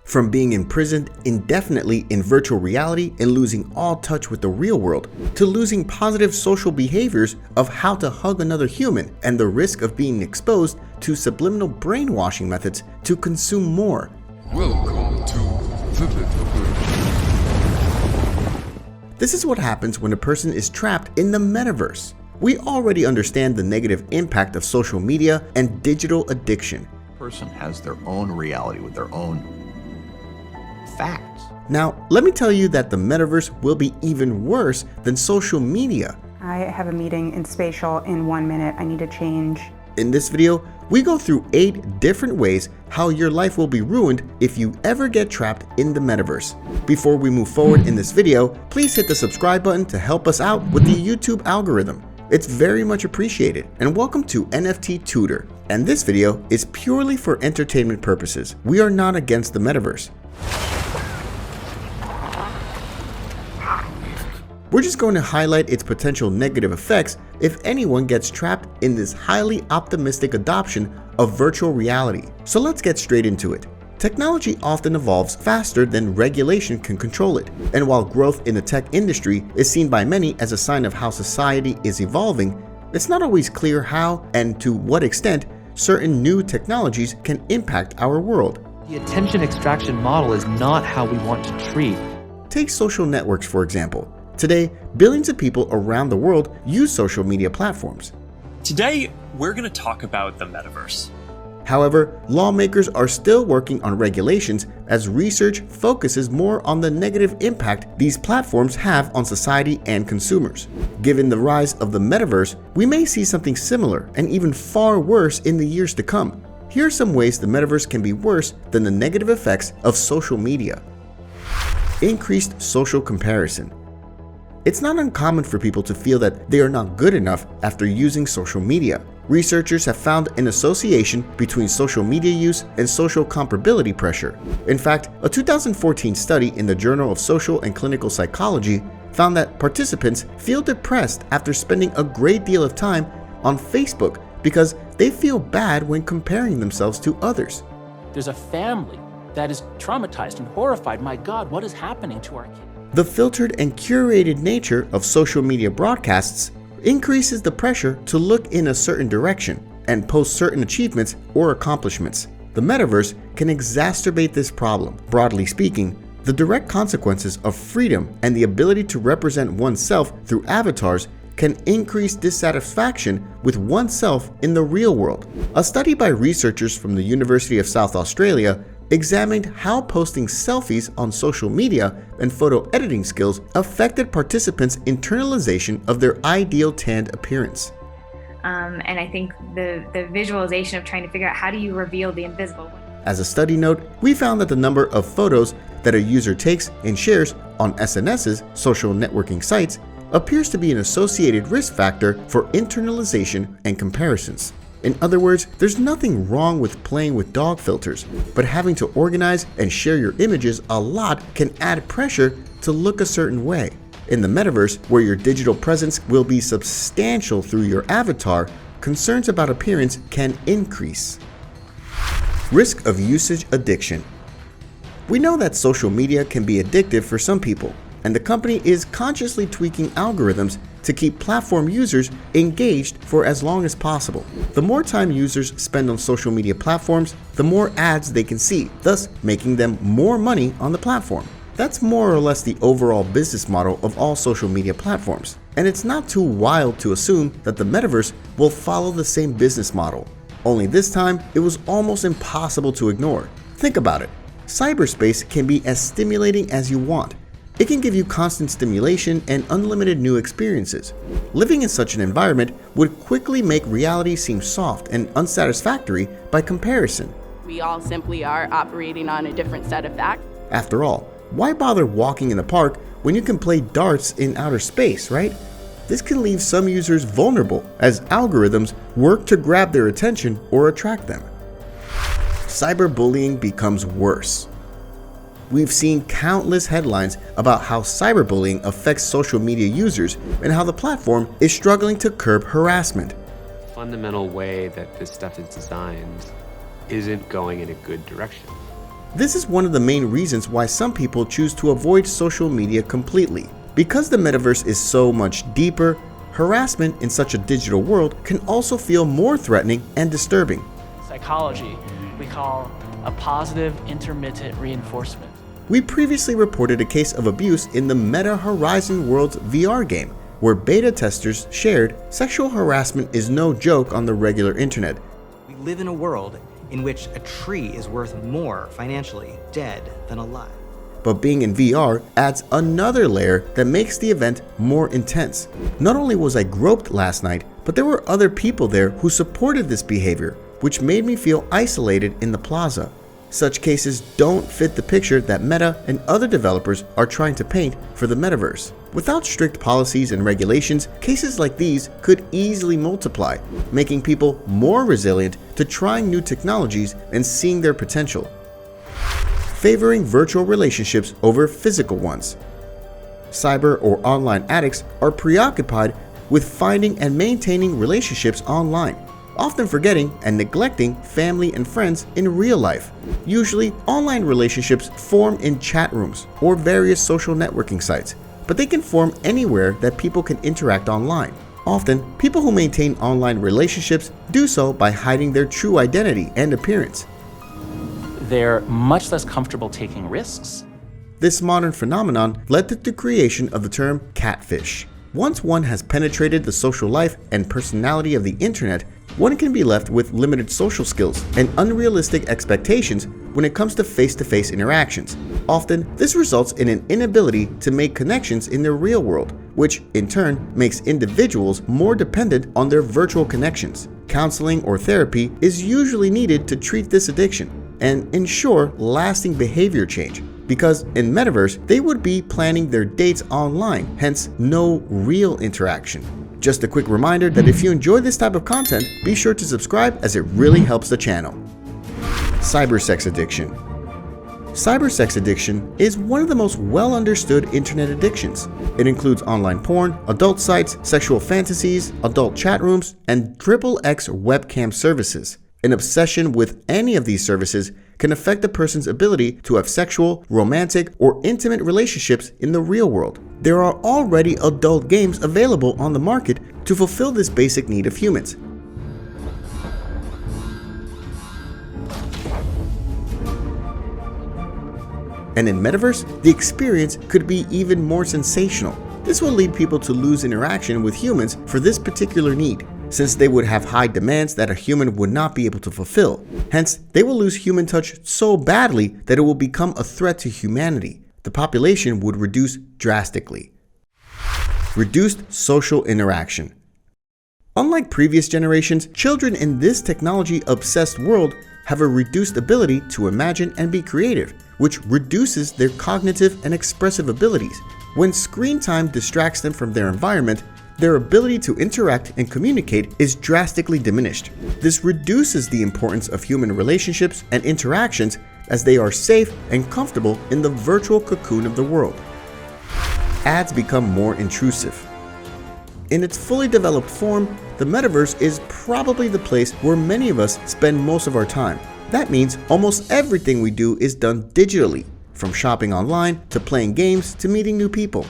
From being imprisoned indefinitely in virtual reality and losing all touch with the real world, to losing positive social behaviors of how to hug another human and the risk of being exposed to subliminal brainwashing methods to consume more. Welcome to vidIQ. This is what happens when a person is trapped in the metaverse. We already understand the negative impact of social media and digital addiction. A person has their own reality with their own facts. Now, let me tell you that the metaverse will be even worse than social media. I have a meeting in spatial in 1 minute. I need to change. In this video, we go through 8 different ways how your life will be ruined if you ever get trapped in the metaverse. Before we move forward in this video, please hit the subscribe button to help us out with the YouTube algorithm. It's very much appreciated. And welcome to NFT Tutor. And this video is purely for entertainment purposes. We are not against the metaverse. We're just going to highlight its potential negative effects if anyone gets trapped in this highly optimistic adoption of virtual reality. So let's get straight into it. Technology often evolves faster than regulation can control it. And while growth in the tech industry is seen by many as a sign of how society is evolving, it's not always clear how and to what extent certain new technologies can impact our world. The attention extraction model is not how we want to treat. Take social networks, for example. Today, billions of people around the world use social media platforms. Today, we're going to talk about the metaverse. However, lawmakers are still working on regulations as research focuses more on the negative impact these platforms have on society and consumers. Given the rise of the metaverse, we may see something similar and even far worse in the years to come. Here are some ways the metaverse can be worse than the negative effects of social media. Increased social comparison. It's not uncommon for people to feel that they are not good enough after using social media. Researchers have found an association between social media use and social comparability pressure. In fact, a 2014 study in the Journal of Social and Clinical Psychology found that participants feel depressed after spending a great deal of time on Facebook because they feel bad when comparing themselves to others. There's a family that is traumatized and horrified. My God, what is happening to our kids? The filtered and curated nature of social media broadcasts increases the pressure to look in a certain direction and post certain achievements or accomplishments. The metaverse can exacerbate this problem. Broadly speaking, the direct consequences of freedom and the ability to represent oneself through avatars can increase dissatisfaction with oneself in the real world. A study by researchers from the University of South Australia examined how posting selfies on social media and photo editing skills affected participants' internalization of their ideal tanned appearance. And I think the visualization of trying to figure out how do you reveal the invisible. As a study note, we found that the number of photos that a user takes and shares on SNS's social networking sites appears to be an associated risk factor for internalization and comparisons. In other words, there's nothing wrong with playing with dog filters, but having to organize and share your images a lot can add pressure to look a certain way. In the metaverse, where your digital presence will be substantial through your avatar, concerns about appearance can increase. Risk of usage addiction. We know that social media can be addictive for some people, and the company is consciously tweaking algorithms to keep platform users engaged for as long as possible. The more time users spend on social media platforms, the more ads they can see, thus making them more money on the platform. That's more or less the overall business model of all social media platforms. And it's not too wild to assume that the metaverse will follow the same business model. Only this time, it was almost impossible to ignore. Think about it. Cyberspace can be as stimulating as you want. It can give you constant stimulation and unlimited new experiences. Living in such an environment would quickly make reality seem soft and unsatisfactory by comparison. We all simply are operating on a different set of facts. After all, why bother walking in the park when you can play darts in outer space, right? This can leave some users vulnerable as algorithms work to grab their attention or attract them. Cyberbullying becomes worse. We've seen countless headlines about how cyberbullying affects social media users and how the platform is struggling to curb harassment. The fundamental way that this stuff is designed isn't going in a good direction. This is one of the main reasons why some people choose to avoid social media completely. Because the metaverse is so much deeper, harassment in such a digital world can also feel more threatening and disturbing. Psychology, we call a positive intermittent reinforcement. We previously reported a case of abuse in the Meta Horizon Worlds VR game, where beta testers shared sexual harassment is no joke on the regular internet. We live in a world in which a tree is worth more financially dead than alive. But being in VR adds another layer that makes the event more intense. Not only was I groped last night, but there were other people there who supported this behavior, which made me feel isolated in the plaza. Such cases don't fit the picture that Meta and other developers are trying to paint for the metaverse. Without strict policies and regulations, cases like these could easily multiply, making people more resilient to trying new technologies and seeing their potential. Favoring virtual relationships over physical ones. Cyber or online addicts are preoccupied with finding and maintaining relationships online, often forgetting and neglecting family and friends in real life. Usually, online relationships form in chat rooms or various social networking sites, but they can form anywhere that people can interact online. Often, people who maintain online relationships do so by hiding their true identity and appearance. They're much less comfortable taking risks. This modern phenomenon led to the creation of the term catfish. Once one has penetrated the social life and personality of the internet, one can be left with limited social skills and unrealistic expectations when it comes to face-to-face interactions. Often, this results in an inability to make connections in the real world, which in turn makes individuals more dependent on their virtual connections. Counseling or therapy is usually needed to treat this addiction and ensure lasting behavior change, because in Metaverse, they would be planning their dates online, hence no real interaction. Just a quick reminder that if you enjoy this type of content, be sure to subscribe as it really helps the channel. Cybersex addiction. Cybersex addiction is one of the most well understood internet addictions. It includes online porn, adult sites, sexual fantasies, adult chat rooms, and XXX webcam services. An obsession with any of these services can affect a person's ability to have sexual, romantic, or intimate relationships in the real world. There are already adult games available on the market to fulfill this basic need of humans. And in Metaverse, the experience could be even more sensational. This will lead people to lose interaction with humans for this particular need, since they would have high demands that a human would not be able to fulfill. Hence, they will lose human touch so badly that it will become a threat to humanity. The population would reduce drastically. Reduced social interaction. Unlike previous generations, children in this technology-obsessed world have a reduced ability to imagine and be creative, which reduces their cognitive and expressive abilities. When screen time distracts them from their environment, their ability to interact and communicate is drastically diminished. This reduces the importance of human relationships and interactions, as they are safe and comfortable in the virtual cocoon of the world. Ads become more intrusive. In its fully developed form, the metaverse is probably the place where many of us spend most of our time. That means almost everything we do is done digitally, from shopping online to playing games to meeting new people.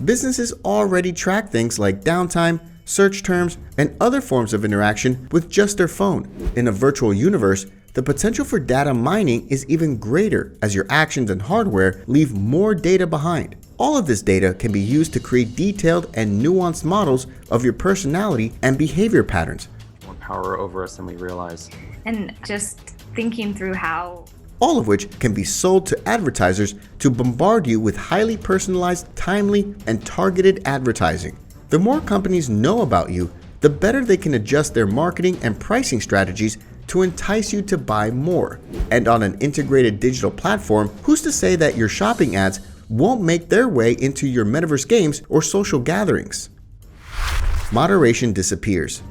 Businesses already track things like downtime, search terms, and other forms of interaction with just their phone. In a virtual universe, the potential for data mining is even greater, as your actions and hardware leave more data behind. All of this data can be used to create detailed and nuanced models of your personality and behavior patterns. More power over us than we realize. And just thinking through how all of which can be sold to advertisers to bombard you with highly personalized, timely, and targeted advertising. The more companies know about you, the better they can adjust their marketing and pricing strategies to entice you to buy more. And on an integrated digital platform, who's to say that your shopping ads won't make their way into your metaverse games or social gatherings? Moderation disappears.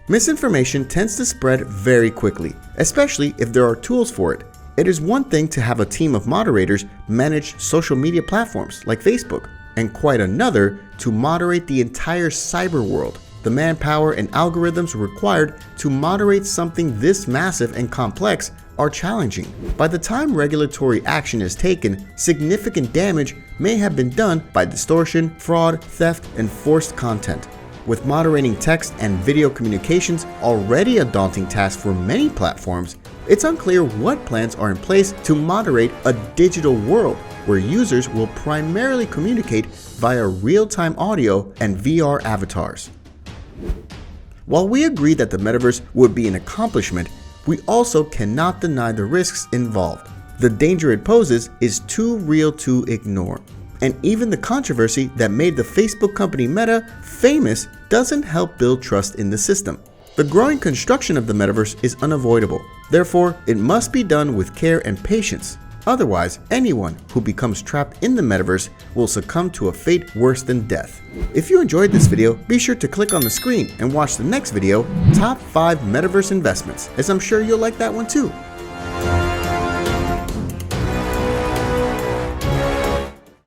Misinformation tends to spread very quickly, especially if there are tools for it. It is one thing to have a team of moderators manage social media platforms like Facebook, and quite another to moderate the entire cyber world. The manpower and algorithms required to moderate something this massive and complex are challenging. By the time regulatory action is taken, significant damage may have been done by distortion, fraud, theft, and forced content. With moderating text and video communications already a daunting task for many platforms, it's unclear what plans are in place to moderate a digital world where users will primarily communicate via real-time audio and VR avatars. While we agree that the metaverse would be an accomplishment, we also cannot deny the risks involved. The danger it poses is too real to ignore. And even the controversy that made the Facebook company Meta famous doesn't help build trust in the system. The growing construction of the metaverse is unavoidable. Therefore, it must be done with care and patience. Otherwise, anyone who becomes trapped in the metaverse will succumb to a fate worse than death. If you enjoyed this video, be sure to click on the screen and watch the next video, Top 5 Metaverse Investments, as I'm sure you'll like that one too.